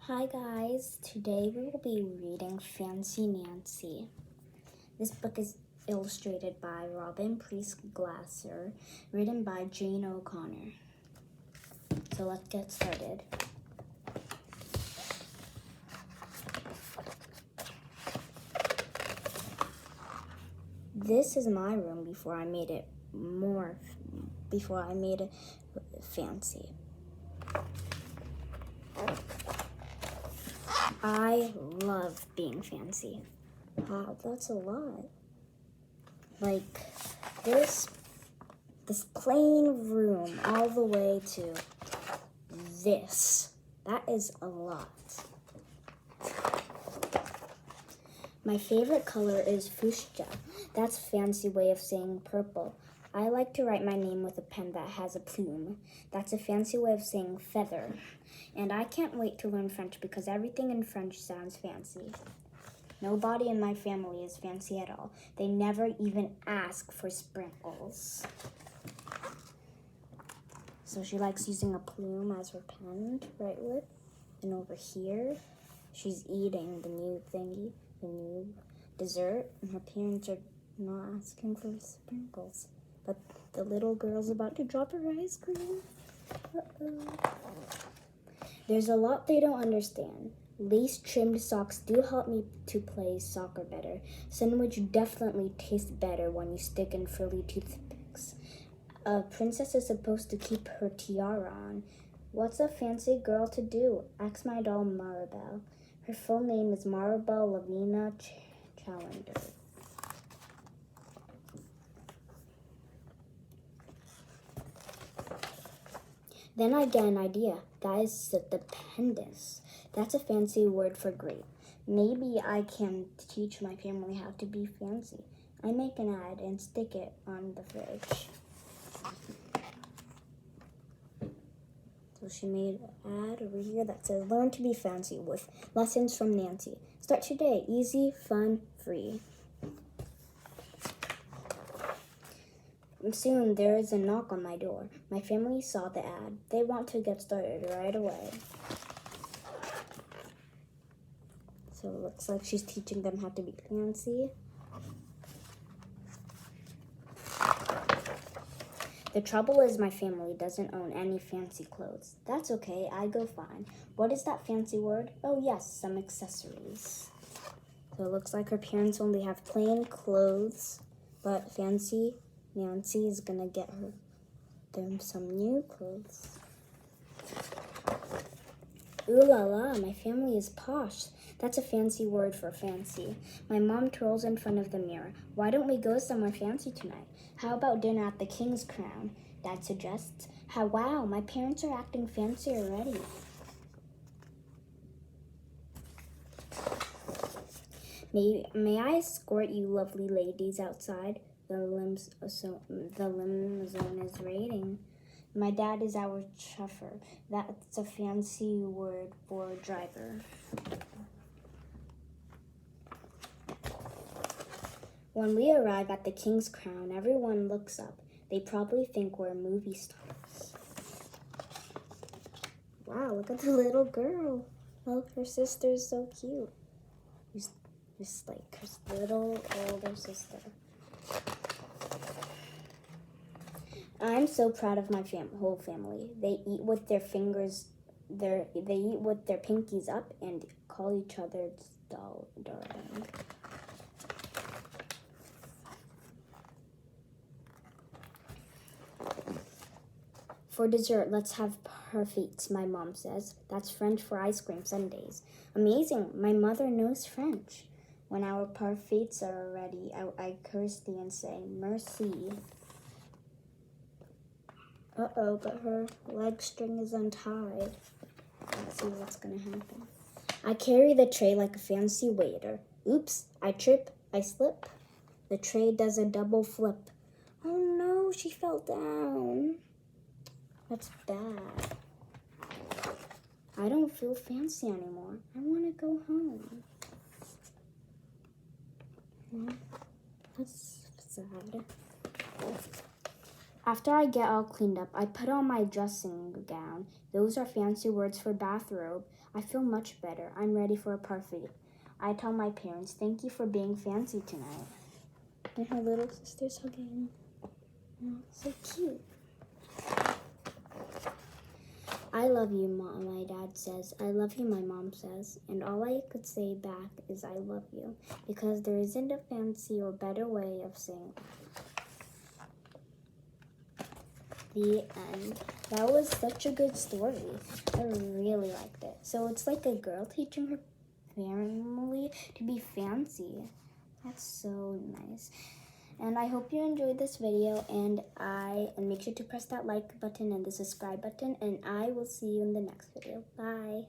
Hi guys, today we will be reading Fancy Nancy. This book is illustrated by Robin Priest Glasser, written by Jane O'Connor. So let's get started. This is my room before I made it fancy. I love being fancy. Wow, that's a lot. Like this plain room all the way to this. That is a lot. My favorite color is fuchsia. That's a fancy way of saying purple. I like to write my name with a pen that has a plume. That's a fancy way of saying feather. And I can't wait to learn French because everything in French sounds fancy. Nobody in my family is fancy at all. They never even ask for sprinkles. So she likes using a plume as her pen to write with. And over here, she's eating the new thingy, the new dessert. And her parents are not asking for sprinkles. But the little girl's about to drop her ice cream. Uh-oh. There's a lot they don't understand. Lace-trimmed socks do help me to play soccer better. Sandwich definitely tastes better when you stick in frilly toothpicks. A princess is supposed to keep her tiara on. What's a fancy girl to do? Ask my doll Maribel. Her full name is Maribel Lavina Challenger. Then I get an idea. That is stupendous. That's a fancy word for great. Maybe I can teach my family how to be fancy. I make an ad and stick it on the fridge. So she made an ad over here that says, "Learn to be fancy with lessons from Nancy. Start today. Easy, fun, free." Soon there is a knock on my door. My family saw the ad. They want to get started right away. So it looks like she's teaching them how to be fancy. The trouble is my family doesn't own any fancy clothes. That's okay, I go fine. What is that fancy word? Oh yes, some accessories. So it looks like her parents only have plain clothes, but fancy Nancy is gonna get them some new clothes. Ooh la la, my family is posh. That's a fancy word for fancy. My mom twirls in front of the mirror. Why don't we go somewhere fancy tonight? How about dinner at the King's Crown? Dad suggests. Wow, my parents are acting fancy already. May I escort you lovely ladies outside? The limousine is waiting. My dad is our chauffeur. That's a fancy word for driver. When we arrive at the King's Crown, everyone looks up. They probably think we're movie stars. Wow, look at the little girl. Oh, her sister's so cute. Just like her little older sister. I'm so proud of my whole family. They eat with their fingers. They eat with their pinkies up and call each other darling. For dessert, let's have parfaits, my mom says. That's French for ice cream sundaes. Amazing, my mother knows French. When our parfaits are ready, I curse thee and say, merci. Uh-oh, but her leg string is untied. Let's see what's gonna happen. I carry the tray like a fancy waiter. Oops, I trip, I slip. The tray does a double flip. Oh no, she fell down. That's bad. I don't feel fancy anymore. I want to go home. That's sad. After I get all cleaned up, I put on my dressing gown. Those are fancy words for bathrobe. I feel much better. I'm ready for a party. I tell my parents, thank you for being fancy tonight. And her little sister's hugging. Oh, so cute. I love you, Mom, my dad says. I love you, my mom says. And all I could say back is I love you, because there isn't a fancy or better way of saying the end. That was such a good story. I really liked it. So it's like a girl teaching her family to be fancy. That's so nice. And I hope you enjoyed this video, and make sure to press that like button and the subscribe button, and I will see you in the next video. Bye.